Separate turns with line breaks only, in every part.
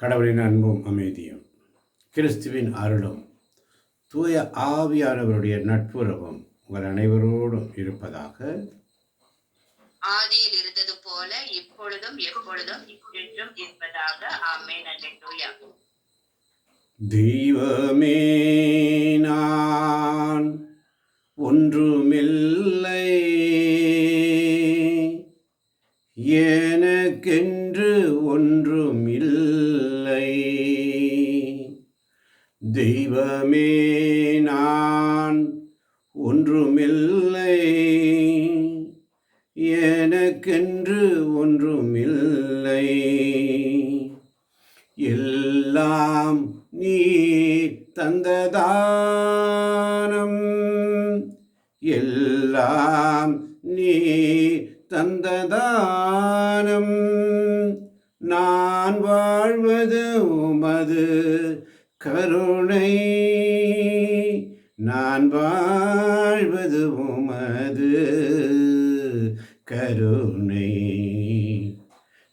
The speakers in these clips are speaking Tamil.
கடவுளின் அன்பும் அமைதியும் கிறிஸ்துவின் அருளும் தூய ஆவியானவருடைய நட்புறவும் உங்கள் அனைவரோடும் இருப்பதாக.
ஆதியில் இருந்தது போல இப்பொழுதும் எப்பொழுதும் என்றும் இருப்பதாக. ஆமென். அல்லேலூயா.
தெய்வமே நான் ஒன்றுமில்லை, எனக்கென்று ஒன்றுமில்லை. தெய்வமே நான் ஒன்றுமில்லை, எனக்கென்று ஒன்றுமில்லை. எல்லாம் நீர் தந்ததானம், எல்லாம் நீர் தந்ததானம். நான் வாழ்வது உமது கருணை, நான் வாழ்வது உமது கருணை,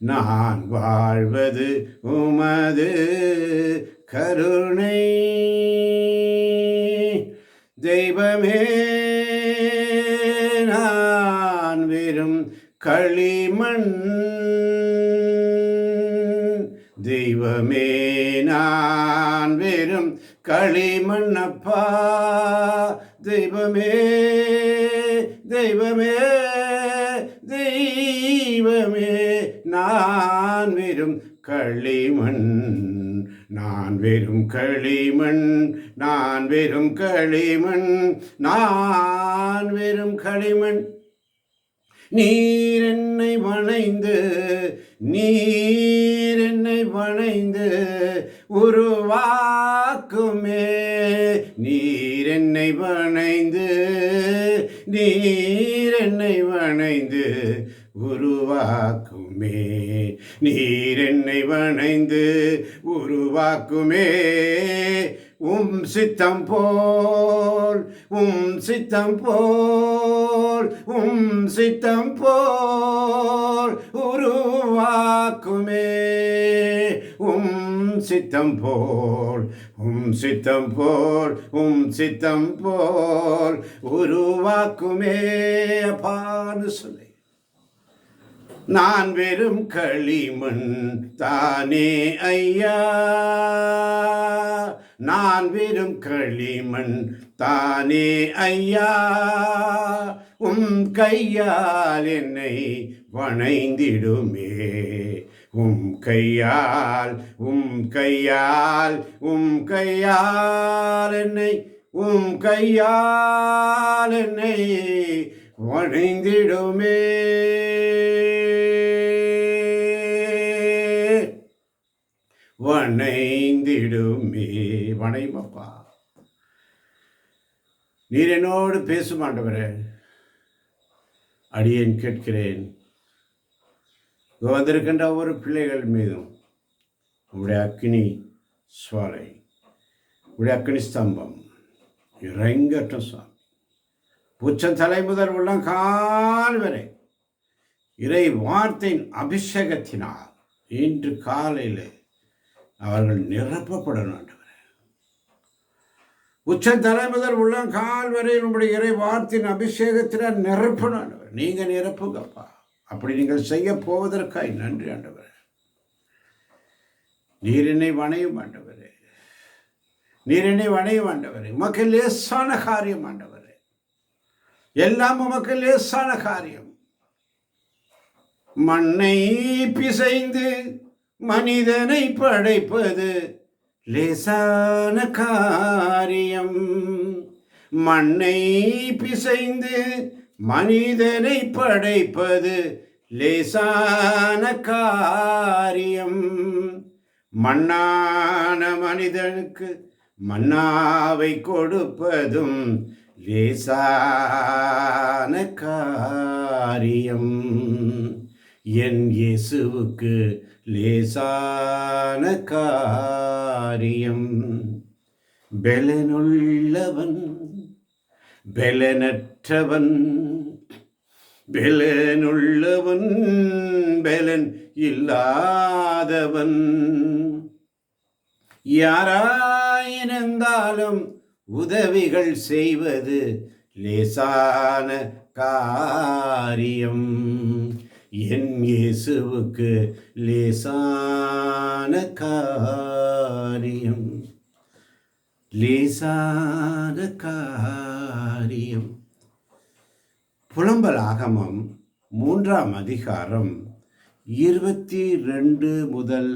நான் வாழ்வது உமது கருணை. தெய்வமே நான் வெறும் களிமண், தெய்வமே நான் வெறும் களிமண் அப்பா. தெய்வமே தெய்வமே தெய்வமே நான் வெறும் களிமண், நான் வெறும் களிமண், நான் வெறும் களிமண், நான் வெறும் களிமண். நீர் என்னை வணைந்து, நீர் என்னை வணைந்து உருவாக்குமே, நீர் என்னை வணைந்து, நீர் என்னை வணைந்து உருவாக்குமே, நீர் என்னை வணைந்து உருவாக்குமே. சித்தம் போல், சித்தம் போல், சித்தம் போல் உருவாக்குமே, சித்தம் போல், சித்தம் போல், சித்தம் போல் உருவாக்குமே அப்பான்னு சொல்லி. நான் வெறும் களிமண் தானே ஐயா, நான் வெறும் களிமண் தானே ஐயா. கையால் என்னை வணைந்திடுமே, கையால், கையால், கையால் என்னை, கையால் என்னை வணைந்திடுமே, வணைந்திடுமே. வணைமப்பா, நீர் என்னோடு பேசும் ஆண்டவரே. அடியேன் கேட்கிறேன், வந்திருக்கின்ற ஒவ்வொரு பிள்ளைகள் மீதும் உங்களுடைய அக்கினி சுவாலை, உங்களுடைய அக்கினி ஸ்தம்பம் இறங்கட்டும் சுவாமி. உச்சம் தலை முதல் உள்ளம் கால் வரை இறை வார்த்தையின் அபிஷேகத்தினால் இன்று காலையில் அவர்கள் நிரப்பப்படணும் ஆண்டவரே. உச்ச தலை முதல் உள்ளம் கால் வரை நம்முடைய இறை வார்த்தையின் அபிஷேகத்தினால் நிரப்பணும் ஆண்டவர். நீங்க நிரப்புங்கப்பா. அப்படி நீங்கள் செய்ய போவதற்காய் நன்றி ஆண்டவரே. நீர் என்னை வணையும் ஆண்டவரே, நீர் என்னை வணையும் ஆண்டவரே. உமக்கு லேசான காரியம் ஆண்டவரே, எல்லாம் உமக்கு லேசான காரியம். மண்ணை பிசைந்து மனிதனை படைப்பது லேசான காரியம், மண்ணை பிசைந்து மனிதனை படைப்பது லேசான காரியம். மண்ணான மனிதனுக்கு மன்னாவை கொடுப்பதும் லேசான காரியம். என் இயேசுவுக்கு லேசான காரியம். பெலனுள்ளவன் பெலனற்றவன், பெலனுள்ளவன் பெலன் இல்லாதவன், யாராயிருந்தாலும் உதவிகள் செய்வது லேசான காரியம். என் இயேசுவுக்கு லேசான காரியம், லேசான காரியம். புலம்பல் ஆகமம் 3ஆம் அதிகாரம் 22 முதல்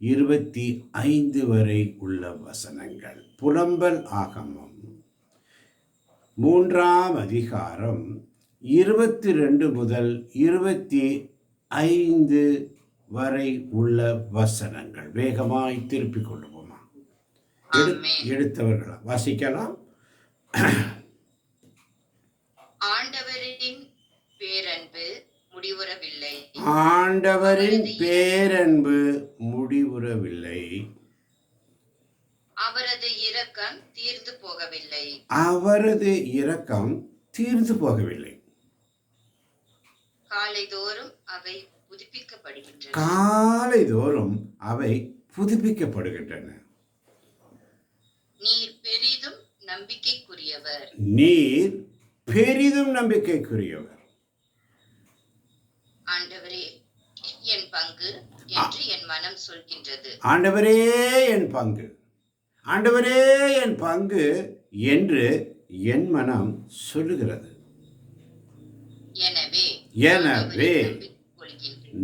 25 வரை உள்ள வசனங்கள். புலம்பல் ஆகமம் 3ஆம் அதிகாரம் 22 முதல் 25 வரை உள்ள வசனங்கள். வேகமாய் திருப்பிக் கொள்ளுவோமா? எடுத்தவர்களா வாசிக்கலாம்.
ஆண்டவரின் பேரன்பு முடிவுறவில்லை,
ஆண்டவரின் பேரன்பு முடிவுறவில்லை,
அவரது இரக்கம் தீர்ந்து போகவில்லை,
அவரது இரக்கம் தீர்ந்து போகவில்லை.
காலைதோறும் அவை புதுப்பிக்கப்படுகின்றன,
காலைதோறும் அவை புதுப்பிக்கப்படுகின்றன.
நீர் பெரிதும் நம்பிக்கைக்குரியவர்,
நீர் பெரிதும் நம்பிக்கைக்குரியவர்.
ஆண்டவரே என் பங்கு என்று என் மனம் சொல்கின்றது,
ஆண்டவரே என் பங்கு, ஆண்டவரே என் பங்கு என்று என் மனம் சொல்லுகிறது.
எனவே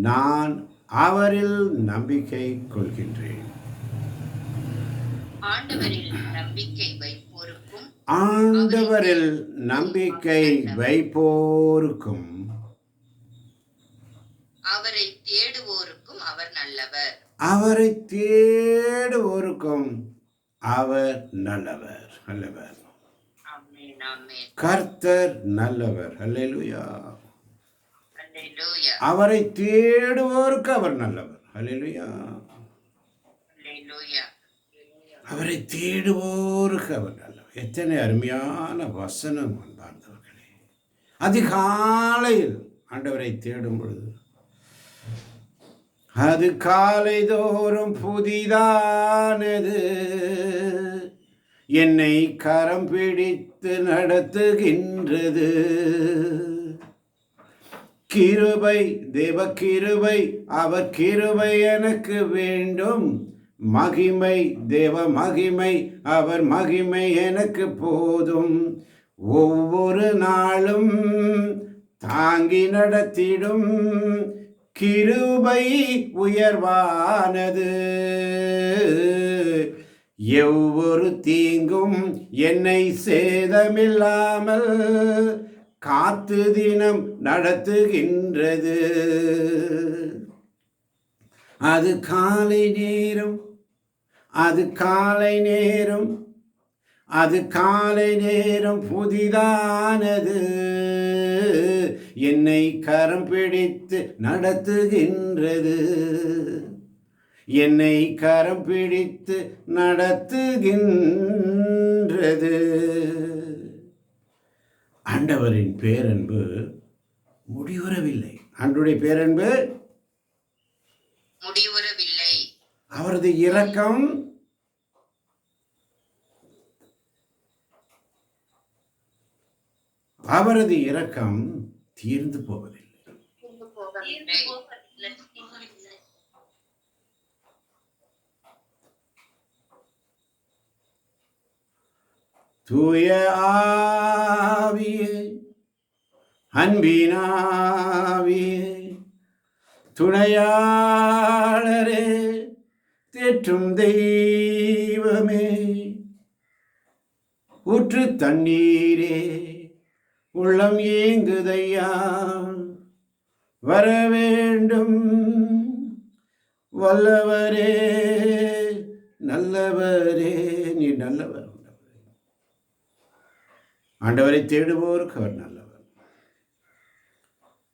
நான் அவரில் நம்பிக்கை கொள்கின்றேன்.
ஆண்டவரில் நம்பிக்கை வைப்போருக்கும்,
ஆண்டவரில் நம்பிக்கை வைப்போருக்கும்,
அவரை தேடுவோருக்கும் அவர் நல்லவர்,
அவரை தேடுவோருக்கும் அவர் நல்லவர். நல்லவர்.
ஆமென், ஆமென்.
கர்த்தர் நல்லவர். அல்லேலூயா.
அல்லேலூயா.
அவரை தேடுவோருக்கு அவர் நல்லவர். அல்லேலூயா.
அல்லேலூயா.
அவரை தேடுவோருக்கு அவர் நல்லவர். எத்தனை அருமையான வசனம் அன்பார்ந்தவர்களே. அதிகாலையில் ஆண்டவரை தேடும் பொழுது அது காலை தோறும் புதிதானது, என்னை கரம் பிடித்து நடத்துகின்றது. கிருபை, தேவ கிருபை, அவர் கிருபை எனக்கு வேண்டும். மகிமை, தேவ மகிமை, அவர் மகிமை எனக்கு போதும். ஒவ்வொரு நாளும் தாங்கி நடத்திடும் கிருபை உயர்வானது. எவ்வொரு தீங்கும் என்னை சேதமில்லாமல் காத்து தினம் நடத்துகின்றது. அது காலை நேரம், அது காலை நேரம், அது காலை நேரம் புதிதானது, என்னை கரம் பிடித்து நடத்துகின்றது. என்னை கரம் பிடித்து நடத்துகின்றது. ஆண்டவரின் பேரன்பு முடிவுறவில்லை. ஆண்டவருடைய பேரன்பு
முடிவுறவில்லை,
அவரது இரக்கம் அவரது இரக்கம் தீர்ந்து போவதில்லை. தூய ஆவியே, அன்பினாவியே, துணையாளரே, தேற்றும் தெய்வமே, ஊற்று தண்ணீரே, உள்ளம் ஏங்குதையா, வர வேண்டும். வல்லவரே, நல்லவரே, நீ நல்லவர். ஆண்டவரை தேடுவோருக்கு அவர் நல்லவர்.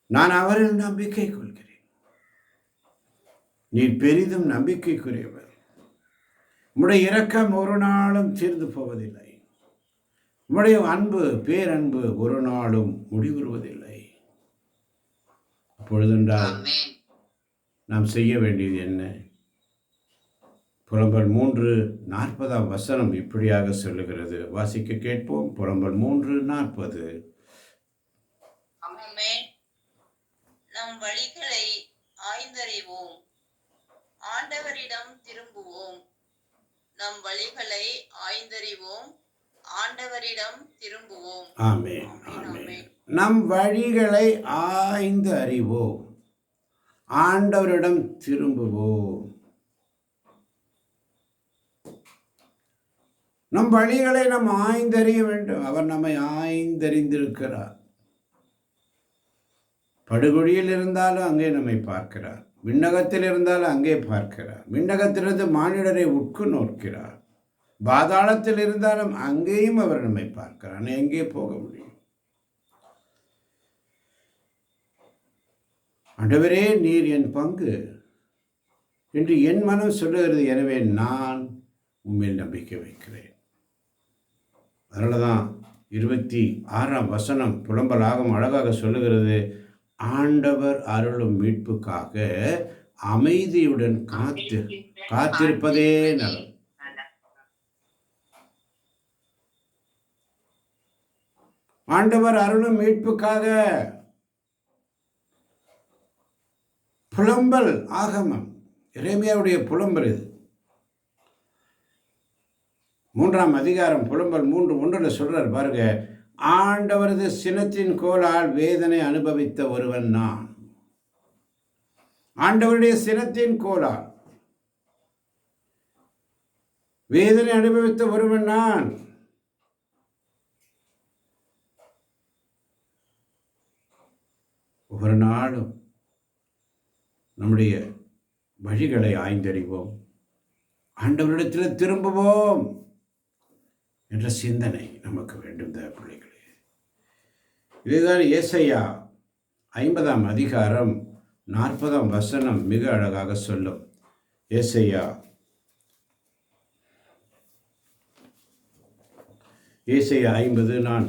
நான் அவரில் நம்பிக்கை கொள்கிறேன். நீர் பெரிதும் நம்பிக்கைக்குரியவர். உம்முடைய இரக்கம் ஒரு நாளும் தீர்ந்து போவதில்லை. உம்முடைய அன்பு, பேரன்பு ஒரு நாளும் முடிவுறுவதில்லை. அப்பொழுதென்றால் நாம் செய்ய வேண்டியது என்ன? புலம்பல் 3:40 இப்படியாக சொல்லுகிறது. வாசிக்க கேட்போம். புலம்பல் 3:40.
ஆமென். நம் வழிகளை ஆய்ந்தறிவோம், ஆண்டவரிடம் திரும்புவோம். நம் வழிகளை ஆய்ந்தறிவோம், ஆண்டவரிடம் திரும்புவோம்.
ஆமென், ஆமென். நம் வழிகளை ஆய்ந்து அறிவோம், ஆண்டவரிடம் திரும்புவோம். நம் வழிகளை நாம் ஆய்ந்தறிய வேண்டும். அவர் நம்மை ஆய்ந்தறிந்திருக்கிறார். படுகொடியில் இருந்தாலும் அங்கே நம்மை பார்க்கிறார். விண்ணகத்தில் இருந்தாலும் அங்கே பார்க்கிறார். விண்ணகத்திலிருந்து மானிடரை உட்கு நோக்கிறார். பாதாளத்தில் இருந்தாலும் அங்கேயும் அவர் நம்மை பார்க்கிறார். எங்கே போக முடியும்? ஆண்டவரே, நீர் என் பங்கு என்று என் மனம் சொல்லுகிறது. எனவே நான் உண்மையில் நம்பிக்கை வைக்கிறேன். அதனால தான் 26 புலம்பலாகும் அழகாக சொல்லுகிறது. ஆண்டவர் அருளும் மீட்புக்காக அமைதியுடன் காத்திருப்பதே நல்லது. ஆண்டவர் அருளும் மீட்புக்காக புலம்பல் ஆகமம், எரேமியாவுடைய புலம்பல் இது. 3 புலம்பல் 3:1 சொல்றார் பாருங்க. ஆண்டவரது சினத்தின் கோலால் வேதனை அனுபவித்த ஒருவன் நான். ஆண்டவருடைய சினத்தின் கோலால் வேதனை அனுபவித்த ஒருவன் நான். ஒவ்வொரு நாளும் நம்முடைய வழிகளை ஆய்ந்தறிவோம், ஆண்டவரிடத்தில் திரும்புவோம் என்ற சிந்தனை நமக்கு வேண்டும். பிள்ளைகளே, இதுதான் ஏசாயா 50:40 மிக அழகாக சொல்லும். ஏசாயா 50:4.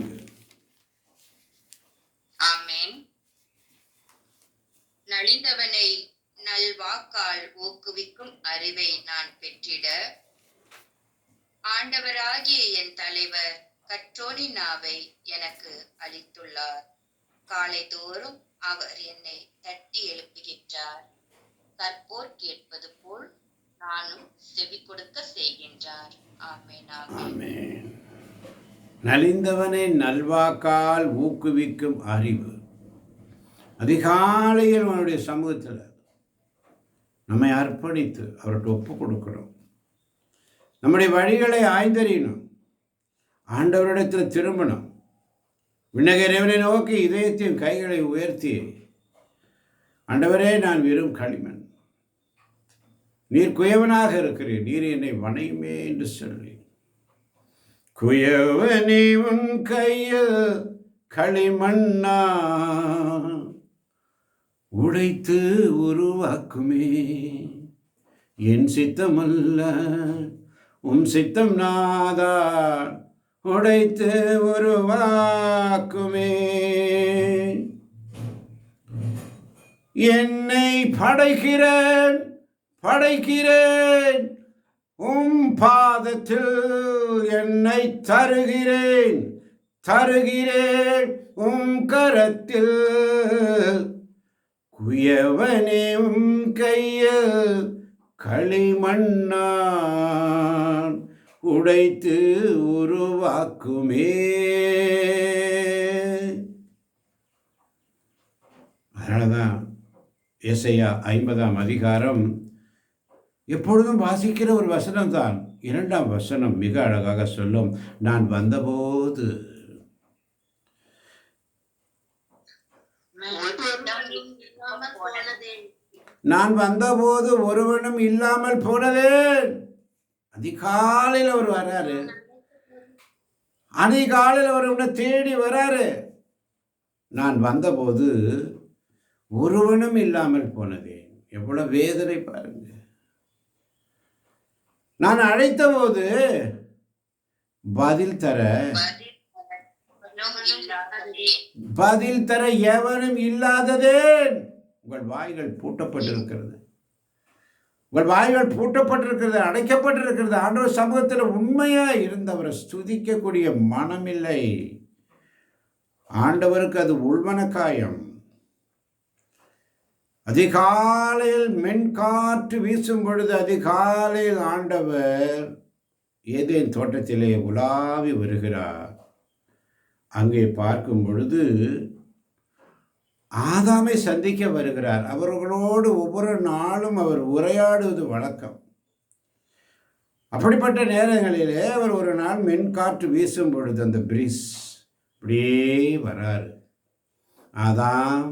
ஆமென். நலிந்தவனை நல்வாக்கால் ஊக்குவிக்கும் அறிவை நான் பெற்றிட, ஆண்டவராகிய என் தலைவர் கற்றோனின் நாவை எனக்கு அளித்துள்ளார். காலை தோறும் அவர் என்னை தட்டி எழுப்புகின்றார். கற்போர் கேட்பது போல் நானும் செவி கொடுக்க செய்கின்றார். ஆமென், ஆமென்.
நலிந்தவனை நல்வாக்கால் ஊக்குவிக்கும் அறிவு. அதிகாலையில் அவனுடைய சமூகத்தில் நம்மை அர்ப்பணித்து அவர்கிட்ட ஒப்பு கொடுக்கணும். நம்முடைய வழிகளை ஆய்ந்தறியணும், ஆண்டவரிடத்தில் திரும்பணும். விண்ணக இறைவனை நோக்கி இதயத்தின் கைகளை உயர்த்தி, ஆண்டவரே, நான் வெறும் களிமண், நீர் குயவனாக இருக்கிறீர், நீர் என்னை வணையுமே என்று சொல்லி, குயவனே உன் கையில் களிமண்ணா உடைத்து உருவாக்குமே, என் சித்தமல்ல உம் சித்தம் நாதா உடைத்து உருவாக்குமே. என்னை படைக்கிறேன் உம் பாதத்தில் என்னை தருகிறேன் உம் கரத்தில், குயவனே உம் கையில் களிமண்ணான் உடைத்து உருவாக்குமே. அதனாலதான் ஏசாயா 50 எப்பொழுதும் வாசிக்கிற ஒரு வசனம் தான். 2 மிக அழகாக சொல்லும். நான் வந்தபோது ஒருவனும் இல்லாமல் போனதே. அதிகாலையில் அவர் வராரு, அதிகாலையில் அவர் உன்னை தேடி வராரு. நான் வந்தபோது ஒருவனும் இல்லாமல் போனதே. எவ்வளவு வேதனை பாருங்க. நான் அழைத்த போது பதில் தர எவனும் இல்லாததே. உங்கள் வாய்கள் பூட்டப்பட்டிருக்கிறது, உங்கள் வாய்கள் பூட்டப்பட்டிருக்கிறது, அடைக்கப்பட்டிருக்கிறது. ஆண்டவர் சமூகத்தில் உண்மையாக இருந்தவரை ஸ்துதிக்கக்கூடிய மனமில்லை. ஆண்டவருக்கு அது உள்மனக்காயம். அதிகாலையில் மென்காற்று வீசும் பொழுது அதிகாலையில் ஆண்டவர் ஏதேன் தோட்டத்திலே உலாவி வருகிறார். அங்கே பார்க்கும் பொழுது ஆதாமை சந்திக்க வருகிறார். அவர்களோடு ஒவ்வொரு நாளும் அவர் உரையாடுவது வழக்கம். அப்படிப்பட்ட நேரங்களிலே அவர் ஒரு நாள் மென்காற்று வீசும் பொழுது அந்த பிரீஸ் அப்படியே வராரு. ஆதாம்,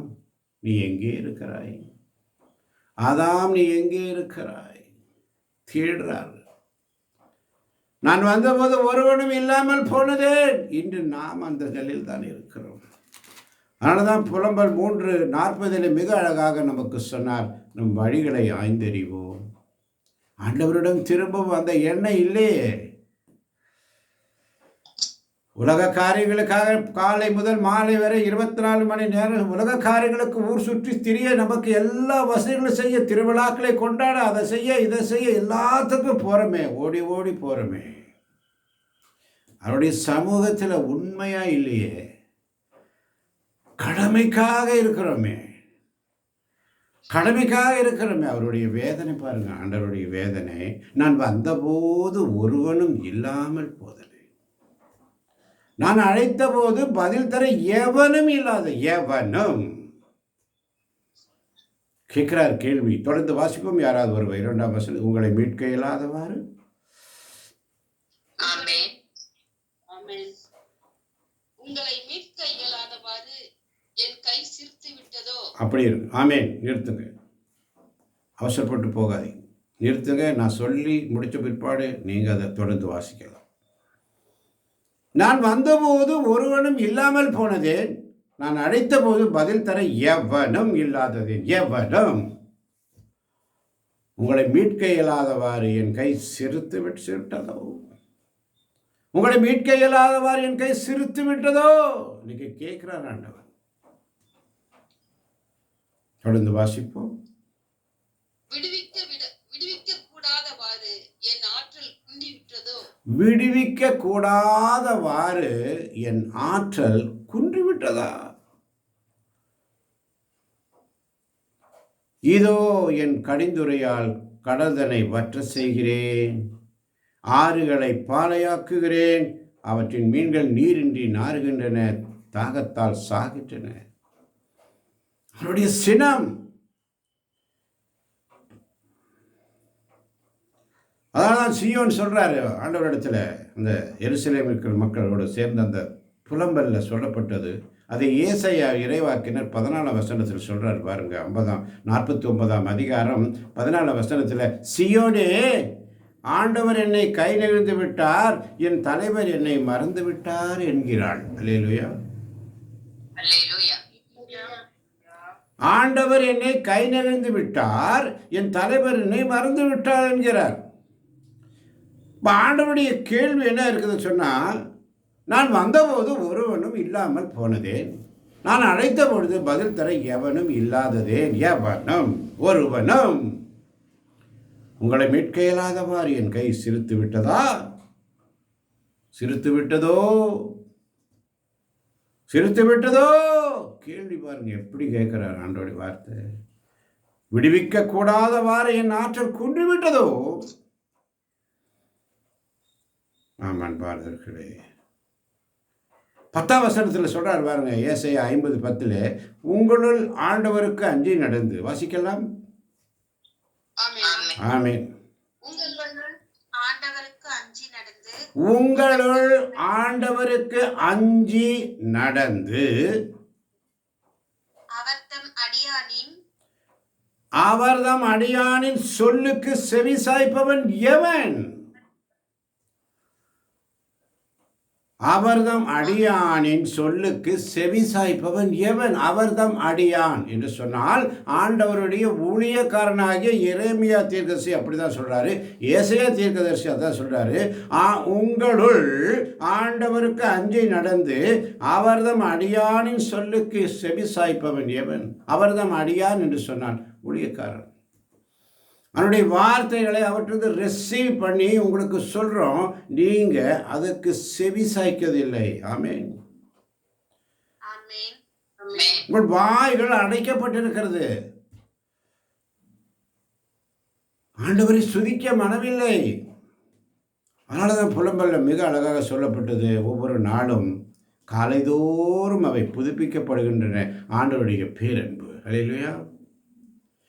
நீ எங்கே இருக்கிறாய்? ஆதாம், நீ எங்கே இருக்கிறாய்? தேடுறார். நான் வந்தபோது ஒருவனும் இல்லாமல் போனதேன். இன்று நாம் அந்த நிலையில் தான் இருக்கிறோம். அதனால தான் புலம்பல் 3:40 மிக அழகாக நமக்கு சொன்னார், நம் வழிகளை ஆய்ந்தறிவோம். ஆண்டவரிடம் திரும்பவும் அந்த எண்ணம் இல்லையே. உலக காரியங்களுக்காக காலை முதல் மாலை வரை 24 மணி நேரம் உலக காரியங்களுக்கு ஊர் சுற்றி திரிய, நமக்கு எல்லா வசதிகளும் செய்ய, திருவிழாக்களை கொண்டாட, அதை செய்ய இதை செய்ய எல்லாத்துக்கும் போகிறோமே, ஓடி ஓடி போகிறோமே. அவருடைய சமூகத்தில் உண்மையாக இல்லையே. கடமைக்காக இருக்கிறோமே, கடமைக்காக இருக்கிறோமே. அவருடைய வேதனை பாருங்க, ஆண்டவருடைய வேதனை. நான் வந்தபோது ஒருவனும் இல்லாமல் போதலை, நான் அழைத்த போது பதில் தர எவனும் இல்லாத. எவனும் கேட்கிறார் கேள்வி. தொடர்ந்து வாசிப்போம். யாராவது ஒருவர் 2ஆம் வசனம், உங்களை மீட்க இயலாதவாறு.
உங்களை மீட்க இயலாதவாறு என் கை சிரித்து விட்டதோ.
அப்படி இருக்கு. ஆமேன். நிறுத்துங்க, அவசரப்பட்டு போகாதீங்க, நிறுத்துங்க. நான் சொல்லி முடித்த பிற்பாடு நீங்கள் அதை தொடர்ந்து வாசிக்கலாம். நான் வந்தபோது ஒருவனும் இல்லாமல் போனதேன், நான் அழைத்த போது பதில் தர எவனும் இல்லாததேன். எவனும். உங்களை மீட்க இயலாதவாறு என் கை சிரித்து விட்டதோ. உங்களை மீட்க இயலாதவாறு என் கை சிரித்து விட்டதோ. இன்னைக்கு கேட்கிறார் ஆண்டவர். தொடர்ந்து வாசிப்போம்.
விடுவிக்க கூடாதவாறு என் ஆற்றல் குன்றிவிட்டதோ.
விடுவிக்க கூடாதவாறு என் ஆற்றல் குன்றிவிட்டதா. இதோ என் கடிந்துரையால் கடல்தனை வற்ற செய்கிறேன், ஆறுகளை பாலையாக்குகிறேன், அவற்றின் மீன்கள் நீரின்றி நாறுகின்றன, தாகத்தால் சாகின்றன. அவருடைய சினம். அதான் சீயோன் சொல்றாரு ஆண்டவரிடத்துல, அந்த எருசலேமில் இருக்கிற மக்களோடு சேர்ந்த அந்த புலம்பல்ல சொல்லப்பட்டது. அதை ஏசாயா இறைவாக்கினர் 14ஆம் வசனத்தில் சொல்றாரு பாருங்க. 49ஆம் அதிகாரம் 14ஆம் வசனத்தில், சீயோனே, ஆண்டவர் என்னை கை நெகிழ்ந்து விட்டார், என் தலைவர் என்னை மறந்து விட்டார் என்கிறாள். அல்லேலூயா. ஆண்டவர் என்னை கை நெகிழ்ந்து விட்டார், என் தலைவர் என்னை மறந்து விட்டார் என்கிறார். ஆண்டவருடைய கேள்வி என்ன இருக்குது சொன்னால், நான் வந்தபோது ஒருவனும் இல்லாமல் போனதேன், நான் அழைத்த பொழுது பதில் தர எவனும் இல்லாததேன். எவனும் ஒருவனும். உங்களை மீட்க இயலாதவாறு என் கை சிரித்து விட்டதா. சிரித்து விட்டதோ, சிரித்து விட்டதோ. கேள்வி பாருங்க, எப்படி கேட்கிறார் ஆண்டவருடைய வார்த்தை. விடுவிக்க கூடாதவாறு என் ஆற்றல் குன்றி விட்டதோ. ஆமான் பாரதர்களே. 10ஆம் வசனத்தில் சொல்றார் பாருங்க, ஏசாயா 50:10, உங்களுள் ஆண்டவருக்கு அஞ்சி நடந்து. வாசிக்கலாம். ஆமென். உங்களுள் ஆண்டவருக்கு அஞ்சி நடந்து அவர்தம் அடியானின் சொல்லுக்கு செவி சாய்ப்பவன் எவன்? அவர்தம் அடியானின் சொல்லுக்கு செவி சாய்ப்பவன் எவன்? அவர்தம் அடியான் என்று சொன்னால் ஆண்டவருடைய ஊழியக்காரனாகிய எரேமியா தீர்க்கதரிசி அப்படிதான் சொல்றாரு. ஏசாயா தீர்க்கதரிசி அதான் சொல்றாரு. உங்களுள் ஆண்டவருக்கு அஞ்சி நடந்து அவர்தம் அடியானின் சொல்லுக்கு செவி சாய்ப்பவன் எவன்? அவர்தம் அடியான் என்று சொன்னால் ஊழியக்காரன். அவருடைய வார்த்தைகளை அவற்றிலிருந்து ரிசீவ் பண்ணி உங்களுக்கு சொல்கிறோம். நீங்கள் அதுக்கு செவி சாய்க்கதில்லை. ஆமென்.
ஆமென்.
உங்கள் வாய்கள் அடைக்கப்பட்டிருக்கிறது. ஆண்டவரை துதிக்க மனமில்லை. அதனால தான் புலம்பல்ல மிக அழகாக சொல்லப்பட்டது, ஒவ்வொரு நாளும் காலைதோறும் அவை புதுப்பிக்கப்படுகின்றன. ஆண்டவருடைய பேரன்பு. அல்லேலூயா.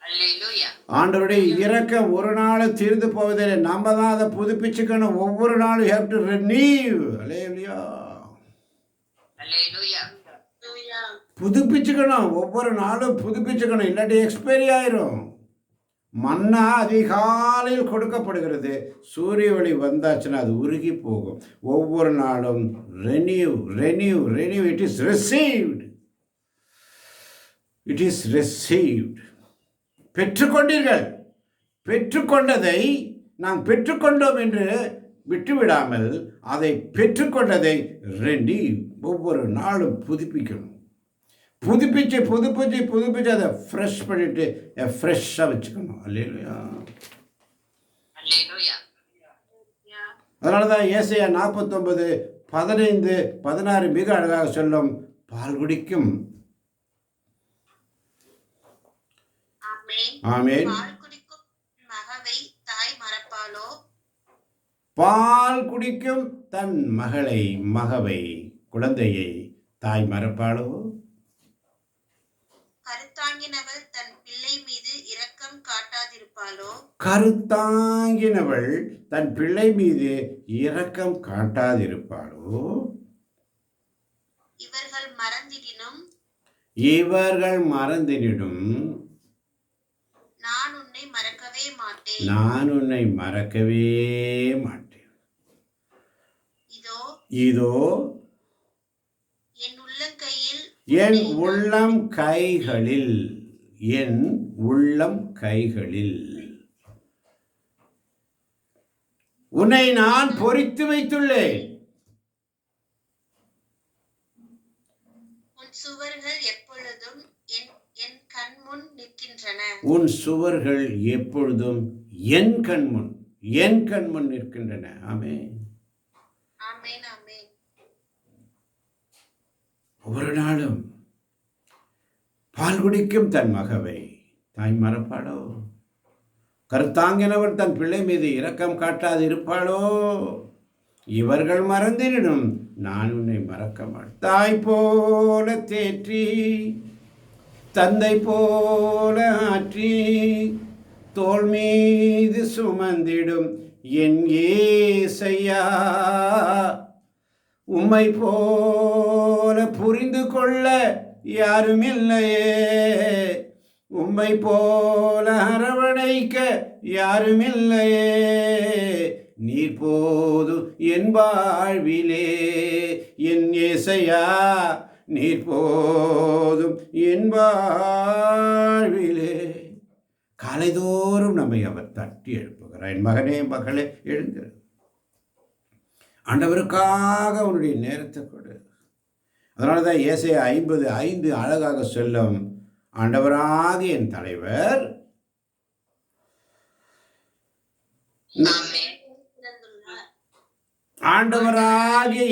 அல்லேலூயா.
ஆண்டவருடைய இரக்கம் ஒரு நாள் தீர்ந்து போவதில்லை. நம்ம தான் அதை புதுப்பிச்சுக்கணும். ஒவ்வொரு நாளும் ஹேவ் டு ரெனியூ. அல்லேலூயா.
அல்லேலூயா.
புதுப்பிச்சுக்கணும். ஒவ்வொரு நாளும் புதுப்பிச்சுக்கணும். இல்லாட்டி எக்ஸ்பைரி ஆயிரும். மன்னா அதிகாலையில் கொடுக்கப்படுகிறது. சூரிய ஒளி வந்தாச்சுன்னா அது உருகி போகும். ஒவ்வொரு நாளும் renew renew renew. It is received. It is received. பெற்றுக்கொண்டீர்கள். பெற்றுக்கொண்டதை நாம் பெற்றுக்கொண்டோம் என்று விட்டுவிடாமல் அதை பெற்றுக்கொண்டதை ரெனியூ ஒவ்வொரு நாளும் புதுப்பிக்கணும். புதுப்பிச்சு புதுப்பிச்சு புதுப்பிச்சு அதை ஃப்ரெஷ் பண்ணிட்டு ஃப்ரெஷ்ஷாக வச்சுக்கணும். அல்லேலூயா.
அல்லேலூயா.
அதனால தான் ஏசாயா 49:15-16 மிக அழகாக சொல்லும். பால் குடிக்கும். ஆமென்.
பால் குடிக்கும் மகவை தாய் மறப்பாளோ?
பால் குடிக்கும் தன் மகவை குழந்தையை தாய் மறப்பாளோ?
கருத்தாங்கினவள் தன் பிள்ளை மீது இரக்கம் காட்டாதிருப்பாளோ?
கருத்தாங்கினவள் தன் பிள்ளை மீது இரக்கம் காட்டாதிருப்பாளோ?
இவர்கள் மறந்திடினும் நான் உன்னை மறக்கவே மாட்டேன். இதோ என் உள்ளம் கைகளில் உன்னை நான் பொறித்து வைத்துள்ளேன். உன் சுவர்கள் எப்பொழுதும் என் கண்முன் நிற்கின்றன.
உன் சுவர்கள் எப்பொழுதும் என் கண்முன் நிற்கின்றன. ஆமென்.
ஆமென். ஆமென்.
ஒவ்வொரு நாளும் பால் குடிக்கும் தன் மகவை தாய் மறப்பாளோ? கருத்தாங்கினவர் தன் பிள்ளை மீது இரக்கம் காட்டாது இருப்பாளோ? இவர்கள் மறந்திடும் நான் உன்னை மறக்க மாட்டேன். தாய் போல தேற்றி தந்தை போல ஆற்றி தோள் மீது சுமந்திடும் என் ஏசையா, உம்மை போல புரிந்து கொள்ள யாருமில்லையே, உம்மை போல அரவணைக்க யாருமில்லையே, நீர் போதும் என் வாழ்விலே என் ஏசையா, நீர் போதும் என் வாழ்விலே. காலைதோறும் நம்மை அவர் தட்டி எழுப்புகிறார். என் மகனே மகளே எழுந்திரு, ஆண்டவருக்காக உன்னுடைய நேரத்தை கொடு. அதனால தான் ஏசாயா 50:5 அழகாக சொல்லும், ஆண்டவராகிய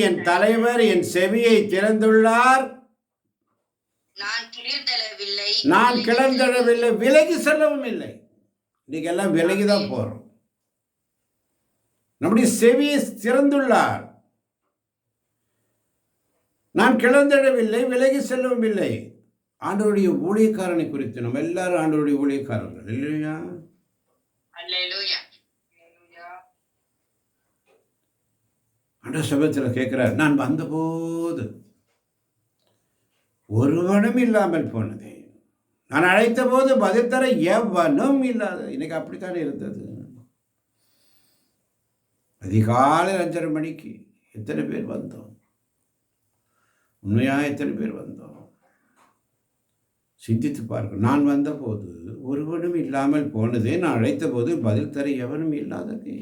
என் தலைவர் என் செவியை திறந்துள்ளார். நான் கிளர்ந்தெழவில்லை, விலகி செல்லவும் இல்லை. இன்னைக்கு எல்லாம் விலகிதான் போறோம். நம்முடைய செவியை திறந்துள்ளார். நான் கிளர்ந்தெழவில்லை, விலகி செல்லவும் இல்லை. ஆண்டவருடைய ஊழியக்காரனை குறித்து நம்ம எல்லாரும் ஆண்டவருடைய ஊழியக்காரர்கள் இல்லையா? ஆண்டவர் சபத்தில் கேட்கிறார், நான் வந்தபோது ஒருவனும் இல்லாமல் போனதே, நான் அழைத்த போது பதில் தர எவனும் இல்லாத. இன்னைக்கு அப்படித்தான் இருந்தது. அதிகாலை 5:30 மணிக்கு எத்தனை பேர் வந்தோம்? உண்மையாக எத்தனை பேர் வந்தோம்? சிந்தித்து பார்க்க. நான் வந்தபோது ஒருவனும் இல்லாமல் போனதே, நான் அழைத்த போது பதில் தர எவனும் இல்லாததே.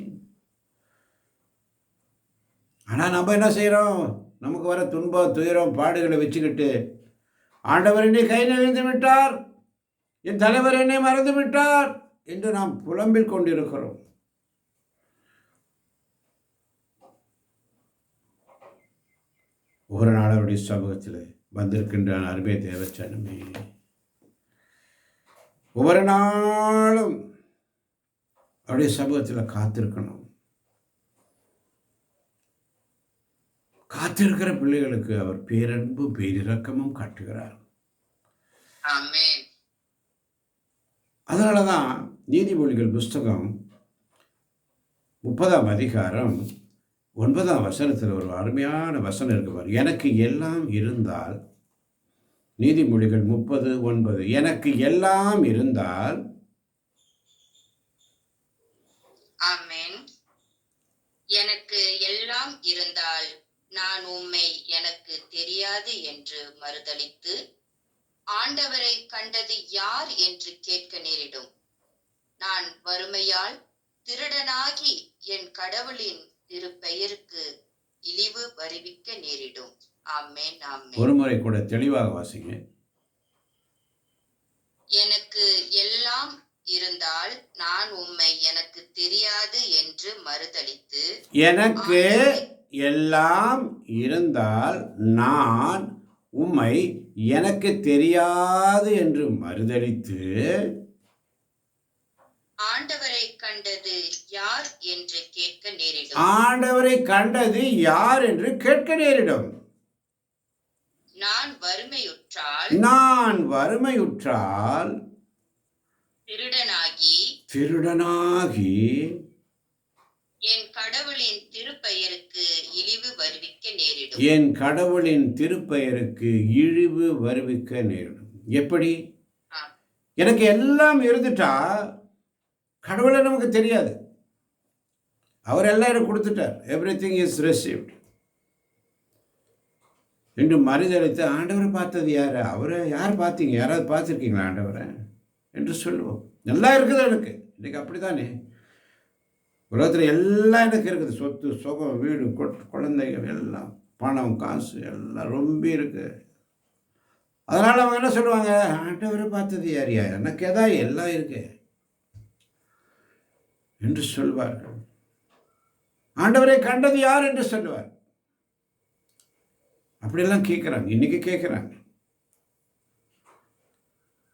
ஆனால் நம்ம என்ன செய்கிறோம்? நமக்கு வர துன்பம் துயரம் பாடுகளை வச்சுக்கிட்டு, ஆண்டவர் என்னை கை நெறிந்து விட்டார், என் தலைவர் என்னை மறந்து விட்டார், என்று நாம் புலம்பில் கொண்டிருக்கிறோம். ஒரு நாள் அவருடைய சமூகத்தில் வந்திருக்கின்ற அருமை தேவச்சனமே, ஒவ்வொரு நாளும் அவருடைய சமூகத்தில் காத்திருக்கணும். காத்திருக்கிற பிள்ளைகளுக்கு அவர் பேரன்பும் பேரிரக்கமும் காட்டுகிறார். அதனால தான் நீதிமொழிகள் புஸ்தகம் 30ஆம் அதிகாரம் 9ஆம் வசனத்தில் ஒரு அருமையான வசனம் இருக்குவார். எனக்கு எல்லாம் இருந்தால், நீதிமொழிகள் 30:9, எனக்கு எல்லாம் இருந்தால்,
ஆமென், எனக்கு எல்லாம் இருந்தால் நான் உம்மை எனக்கு தெரியாது என்று மறுதலித்து ஆண்டவரை கண்டது யார் என்று கேட்க நேரிடும். நான் வறுமையால் திருடனாகி என் கடவுளின் திருப்பெயருக்கு இழிவு வருவிக்க நேரிடும். ஆமென், ஆமென்.
ஒரு முறை கூட தெளிவாக வாசிங்க.
எனக்கு எல்லாம் இருந்தால் நான் உம்மை எனக்கு தெரியாது என்று மறுதலித்து,
எனக்கு எல்லாம் இருந்தால் நான் உம்மை எனக்கு தெரியாது என்று மறுதலித்து
ஆண்டவரை கண்டது யார் என்று கேட்க நேரிடும்.
ஆண்டவரை கண்டது யார் என்று கேட்க நேரிடும்.
நான் வறுமையுற்றால் திருடனாகி என் கடவுளின் திருப்பெயருக்கு இழிவு வருவிக்க நேரிடும்.
என் கடவுளின் திருப்பெயருக்கு இழிவு வருவிக்க நேரிடும். எப்படி? எனக்கு எல்லாம் இருந்துட்டா கடவுளை நமக்கு தெரியாது. அவர் எல்லாரும் கொடுத்துட்டார். எவ்ரிதிங் இஸ் ரிசீவ்ட் என்று மறுதலித்து ஆண்டவரை பார்த்தது யார்? அவரை யார் பார்த்தீங்க? யாராவது பார்த்துருக்கீங்களா ஆண்டவரை என்று சொல்லுவோம். எல்லாம் இருக்குது எனக்கு. இன்றைக்கி அப்படி தானே, உலகத்தில் எல்லாம் எனக்கு இருக்குது. சொத்து, சுகம், வீடு, குழந்தைகள் எல்லாம், பணம், காசு எல்லாம் ரொம்ப இருக்குது. அதனால் அவங்க என்ன சொல்லுவாங்க? ஆண்டவரை பார்த்தது யாரியா? எனக்கு எதாவது எல்லாம் இருக்கு என்று சொல்வார்கள். ஆண்டவரை கண்டது யார் என்று சொல்லுவார். அப்படியெல்லாம் கேட்குறாங்க, இன்னைக்கு கேட்குறாங்க.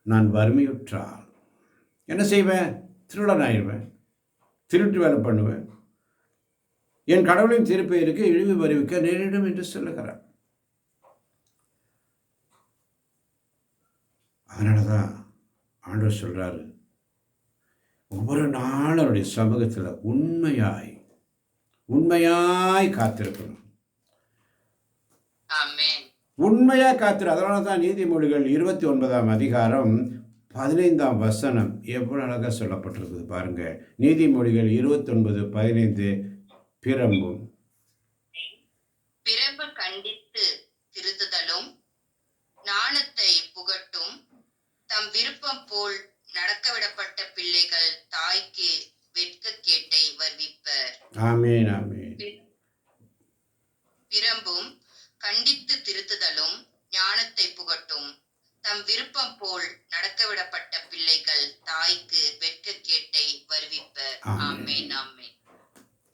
நான் வறுமையுற்றால் என்ன செய்வேன்? திருடனாயிடுவேன், திருட்டு வேலை பண்ணுவேன், என் கடவுளின் திருப்பெயருக்கு இழிவு வருவிக்க நேரிடும் என்று சொல்லுகிறார். அதனால தான் ஆண்டவர் சொல்றாரு, ஒவ்வொரு நாளும் அவருடைய சமூகத்தில் உண்மையாய் காத்திருக்கணும். உண்மையாக காத்திரு. அதனால தான் நீதிமொழிகள் 29ஆம் அதிகாரம் 15ஆம் வசனம் எவ்வளவு அழகாக சொல்லப்பட்டிருக்குது பாருங்க. நீதிமொழிகள் 29:15, பிரம்பு
கண்டித்து திருத்துதலும் ஞானத்தை புகட்டும், தம் விருப்பம் போல் நடக்கவிடப்பட்ட பிள்ளைகள் தாய்க்கு வெட்கக்கேட்டை வருவிப்பர்.
ஆமென், ஆமென்.
பிரம்பும் கண்டித்து திருத்துதலும் ஞானத்தை புகட்டும், தம் விருப்பம் போல் நடக்கவிடப்பட்ட பிள்ளைகள் தாய்க்கு வெட்கக்கேட்டை வருவிப்பர். ஆமென், ஆமென்.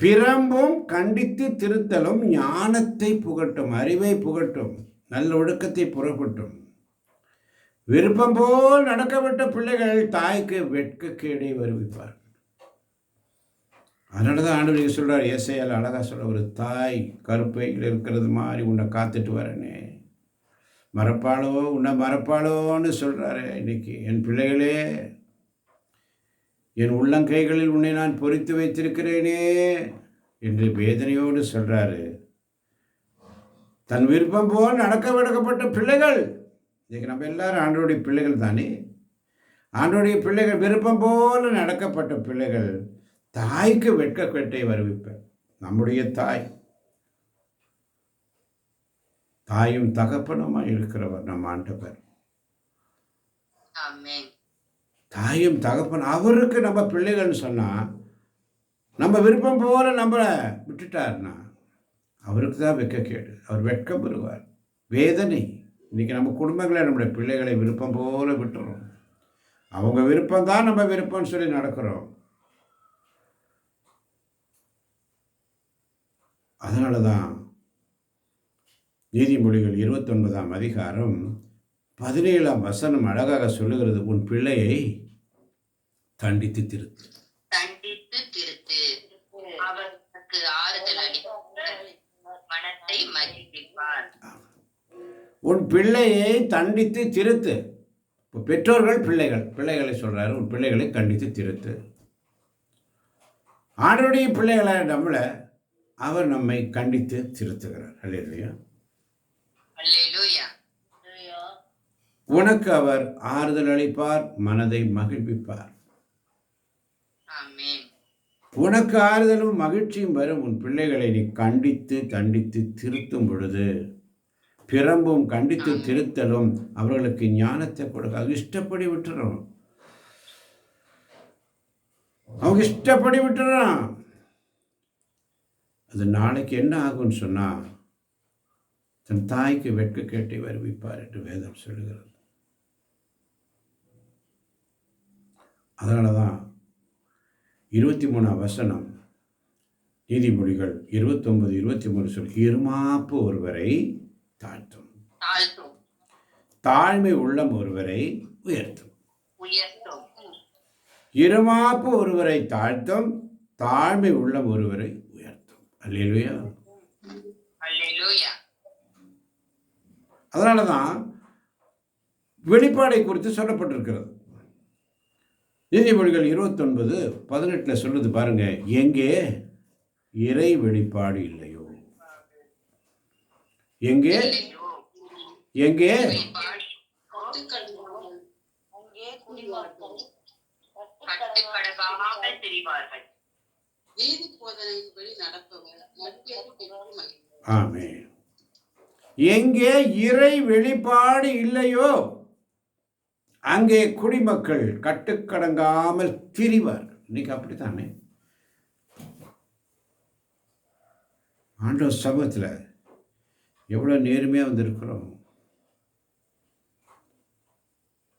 பிரம்பும் கண்டித்து திருத்தலும் ஞானத்தை புகட்டும், அறிவை புகட்டும், நல்ல ஒழுக்கத்தை புறப்பட்டும், விருப்பம் போல் நடக்கவிட்ட பிள்ளைகள் தாய்க்கு வெட்கக்கேடை வருவிப்பார். அதனால தான் ஆண்டவர் சொல்கிறார், ஏசாயால் அழகாக சொல்ல, ஒரு தாய் கருப்பையில் இருக்கிறது மாதிரி உன்னை காத்துட்டு வரனே, உன்னை மறப்பாளோன்னு சொல்கிறாரு. இன்னைக்கு என் பிள்ளைகளே, என் உள்ளங்கைகளில் உன்னை நான் பொறித்து வைத்திருக்கிறேனே என்று வேதனையோடு சொல்கிறாரு. தன் விருப்பம் போல் நடக்க விடக்கப்பட்ட பிள்ளைகள். இன்னைக்கு நம்ம எல்லாரும் ஆண்டவருடைய பிள்ளைகள் தானே. ஆண்டவருடைய பிள்ளைகள், விருப்பம் போல் நடக்கப்பட்ட பிள்ளைகள் தாய்க்கு வெட்கக்கேட்டை வருவிப்பர். நம்முடைய தாயும் தகப்பனுமாய் இருக்கிறவர் நம் ஆண்டவர். தாயும் தகப்பன், அவருக்கு நம்ம பிள்ளைகள்னு சொன்னால், நம்ம விருப்பம் போல நம்மளை விட்டுட்டார்னா அவருக்கு தான் வெட்கக்கேடு. அவர் வெட்கம் பெறுவார், வேதனை. இன்றைக்கி நம்ம குடும்பங்களை, நம்முடைய பிள்ளைகளை விருப்பம் போல விட்டுறோம். அவங்க விருப்பம் தான் நம்ம விருப்பம்னு சொல்லி நடக்கிறோம். அதனால தான் நீதிமொழிகள் 29ஆம் அதிகாரம் 17ஆம் வசனம் அழகாக சொல்லுகிறது, உன் பிள்ளையை தண்டித்து திருத்து.
தண்டித்து திருத்து, அவருக்கு ஆறுதல் அளிப்பார், மனத்தை மகிழ்விப்பார்.
உன் பிள்ளையை தண்டித்து திருத்து. இப்போ பெற்றோர்கள் பிள்ளைகளை சொல்றாரு, உன் பிள்ளைகளை கண்டித்து திருத்து. ஆண்டவருடைய பிள்ளைகளை நம்மளை அவர் நம்மை கண்டித்து திருத்துகிறார். அல்லேலூயா.
அல்லேலூயா.
உனக்கு அவர் ஆறுதல் அளிப்பார், மனதை மகிழ்விப்பார்.
ஆமென்.
உனக்கு ஆறுதலும் மகிழ்ச்சியும் வரும் உன் பிள்ளைகளை நீ கண்டித்து தண்டித்து திருத்தும் பொழுது. பிரம்பும் கண்டித்து திருத்தலும் அவர்களுக்கு ஞானத்தை கொடுக்க. அது இஷ்டப்படி விட்டுறோம், அவங்க இஷ்டப்படி விட்டுறான். அது நாளைக்கு என்ன ஆகும்னு சொன்னா, தன் தாய்க்கு வெட்க கேட்டை வருவிப்பார் என்று வேதம் சொல்லுகிறது. அதனாலதான் 23ஆம் வசனம் நீதிமொழிகள் 29:23 சொல்லி, இருமாப்பு ஒருவரை தாழ்த்தும், தாழ்மை உள்ளம் ஒருவரை உயர்த்தும். இருமாப்பு ஒருவரை தாழ்த்தும், தாழ்மை உள்ளம் ஒருவரை உயர்த்தும். அல்லேலூயா.
அல்லேலூயா.
அதனாலதான் வெளிப்பாடை குறித்து சொல்லப்பட்டிருக்கிறது. நீதிமொழிகள் 29:18 சொல்லுது பாருங்க, எங்கே இறை வெளிப்பாடு இல்லையோ, எங்கே எங்கே ஆமென். எங்கே இறை வெளிப்பாடு இல்லையோ அங்கே குடிமக்கள் கட்டுக்கடங்காமல் திரிவார்கள். இன்னைக்கு அப்படித்தானே ஆண்டவர் சமூகத்தில் எவ்வளோ நேர்மையாக வந்திருக்கிறோம்,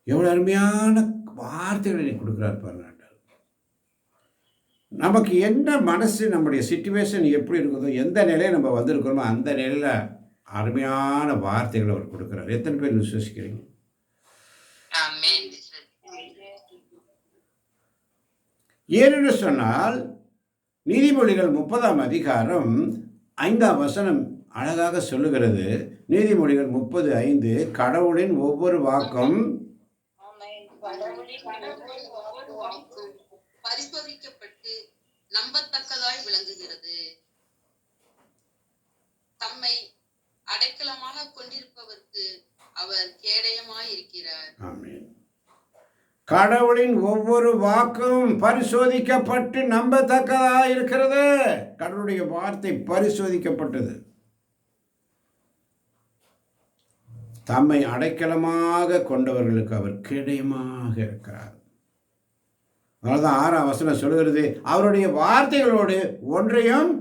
எவ்வளோ அருமையான வார்த்தைகளை கொடுக்குறாரு பாருங்க. நமக்கு என்ன மனசு, நம்முடைய சிச்சுவேஷன் எப்படி இருக்குதோ, எந்த நிலையில் நம்ம வந்திருக்கிறோமோ அந்த நிலையில் அருமையான வார்த்தைகளை அவர் கொடுக்குறாரு. எத்தனை பேர் விசுவசிக்கிறீங்க? ஏனென்று சொன்னால் நீதிமொழிகள் 30ஆம் அதிகாரம் 5ஆம் வசனம் அழகாக சொல்லுகிறது. நீதிமொழிகள் 30:5, கடவுளின் ஒவ்வொரு வாக்கும்
பரிசோதிக்கப்பட்டு நம்பத்தக்கதாய் விளங்குகிறது. தம்மை அடைக்கலமாக கொண்டிருப்பவருக்கு அவர் கேடயமாய் இருக்கிறார்.
ஆமென். கடவுளின் ஒவ்வொரு வாக்கும் பரிசோதிக்கப்பட்டு நம்பத்தக்கதாக இருக்கிறது. கடவுளுடைய வார்த்தை பரிசோதிக்கப்பட்டது. தம்மை அடைக்கலமாக கொண்டவர்களுக்கு அவர் கேடயமாக இருக்கிறார். அதனால்தான் 6ஆம் வசனம் சொல்கிறது, அவருடைய வார்த்தைகளோடு ஒன்றையும்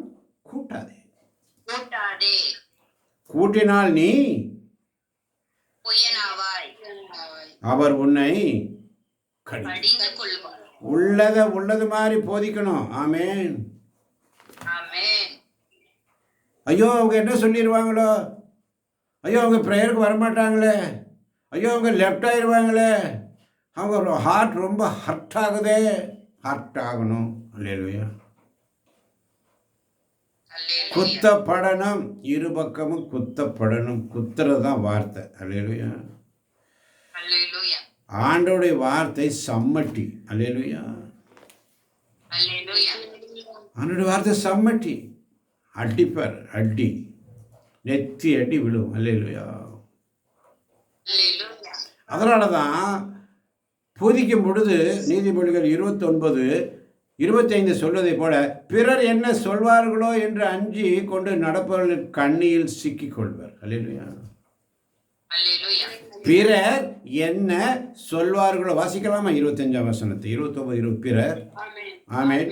கூட்டாதே. கூட்டினால் நீ அவர் உன்னை உள்ளது மாதிரி போதிக்கணும். ஆமென். ஐயோ அவங்க என்ன சொல்லிடுவாங்களோ, ஐயோ அவங்க ப்ரேயருக்கு வரமாட்டாங்களே, ஐயோ அவங்க லெஃப்ட் ஆயிடுவாங்களே, அவங்க ஹார்ட் ரொம்ப ஹர்ட் ஆகுதே. ஹர்ட் ஆகணும். அல்லேலூயா. குத்தப்படணும், இரு பக்கமும் குத்தப்படணும். குத்துறது தான் வார்த்தை. அல்லேலூயா. ஆண்டோடைய வார்த்தை சம்மட்டி. அல்லேலூயா. ஆண்டோடைய வார்த்தை சம்மட்டி. அடிப்பர், அடி, நெத்தி அடி விழும். அல்லேலூயா. அதனால தான் போதிக்கும் பொழுது நீதிமொழிகள் 29:25 சொல்வதை போல, பிறர் என்ன சொல்வார்களோ என்று அஞ்சி கொண்டு நடப்பவர்கள் கண்ணியில் சிக்கிக் கொள்வர். அல்லேலூயா. பிறர் என்ன சொல்வார்களோ. வாசிக்கலாமா 25ஆம் வசனத்தை? 29:20 பிறர். ஆமென்.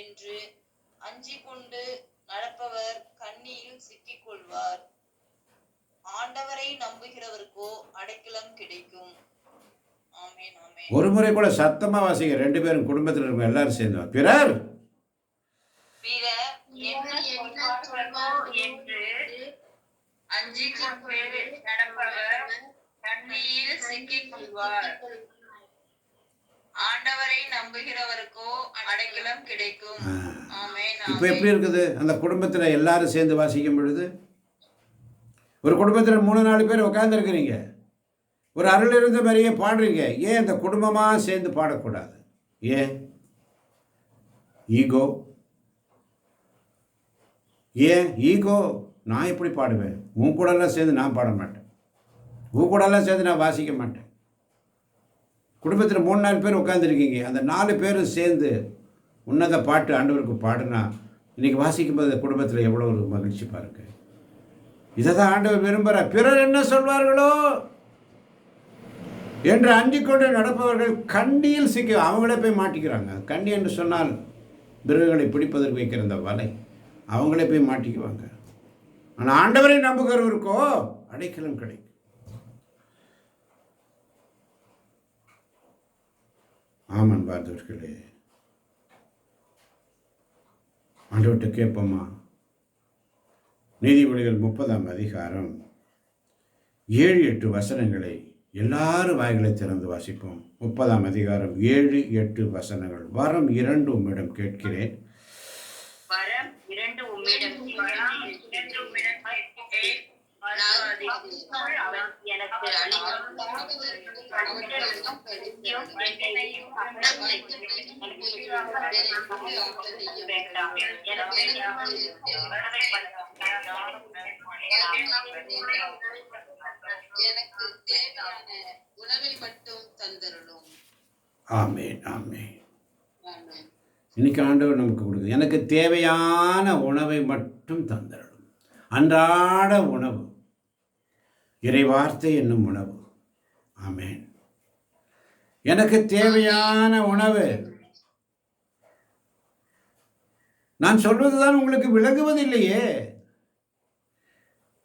என்று அஞ்சி கொண்டு நடப்பவர் கண்ணியில் சிக்கிக் கொள்வார்.
ஆண்டவரை நம்புகிறவருக்கோ அடைக்கலம் கிடைக்கும். ஆமென், ஆமென்.
ஒரு முறை கூட சத்தமா வாசிங்க, 2 பேரும் குடும்பத்தில் இருக்க எல்லாரும் சேர்ந்து. பிறர்
பிறர்
என்ன சொல்வார்களோ என்று அஞ்சிக் கொண்டு நடப்பவர் கண்ணியில் சிக்கிக் கொள்வார்.
ஆண்டவரை நம்புகிறவருக்கோ அடைக்கலம் கிடைக்கும். ஆமென்,
இப்போ
ஆமென்.
எப்படி இருக்குது அந்த குடும்பத்தில் எல்லாரும் சேர்ந்து வாசிக்கும் பொழுது? ஒரு குடும்பத்தில் 3-4 பேர் உட்காந்துருக்கிறீங்க, ஒரு அருள் இருந்த மாதிரியே பாடுறீங்க. ஏன் அந்த குடும்பமாக சேர்ந்து பாடக்கூடாது? ஏன் ஈகோ? ஏன் ஈகோ? நான் எப்படி பாடுவேன்? உன் கூடலாம் சேர்ந்து நான் பாட மாட்டேன், உன் கூடலாம் சேர்ந்து நான் வாசிக்க மாட்டேன். குடும்பத்தில் 3-4 பேர் உட்காந்துருக்கீங்க, அந்த 4 பேரும் சேர்ந்து உன்னத பாட்டு ஆண்டவருக்கு பாடுனா இன்றைக்கி வாசிக்கும்போது குடும்பத்தில் எவ்வளோ ஒரு மகிழ்ச்சி பாருங்க. இதை தான் ஆண்டவர் விரும்புகிறார். பிறர் என்ன சொல்வார்களோ என்று அஞ்சிக் கொண்டு நடப்பவர்கள் கண்டியில் சிக்கி அவங்களே போய் மாட்டிக்கிறாங்க. கண்டி என்று சொன்னால் மிருகங்களை பிடிப்பதற்கு வைக்கிற அந்த வலை, அவங்களே போய் மாட்டிக்குவாங்க. ஆனால் ஆண்டவரை நம்புகிறவருக்கோ அடைக்கலம் கிடைக்கும். ஆமன் பார்த்தவர்களே, ஆண்டவர்கிட்ட கேட்போமா? நீதிமொழிகள் 30ஆம் அதிகாரம் 7-8 வசனங்களை எல்லாரும் வாய்களை திறந்து வாசிப்போம். 30ஆம் அதிகாரம் 7-8 வசனங்கள். வரம் 2 உம்மிடம் கேட்கிறேன்.
வரம் 2 உம்மிடம் கேட்கிறேன். அவர் எனக்கு
எனக்கு தேவையான உணவை மட்டும் தந்தருளும்.
ஆமென், ஆமென். இன்னைக்கு ஆண்டவர் நமக்கு கொடுக்குது, எனக்கு தேவையான உணவை மட்டும் தந்தருளும். அன்றாட உணவு, இறைவார்த்தை என்னும் உணவு. ஆமென். எனக்கு தேவையான உணவு. நான் சொல்வதுதான் உங்களுக்கு விளங்குவதில்லையே.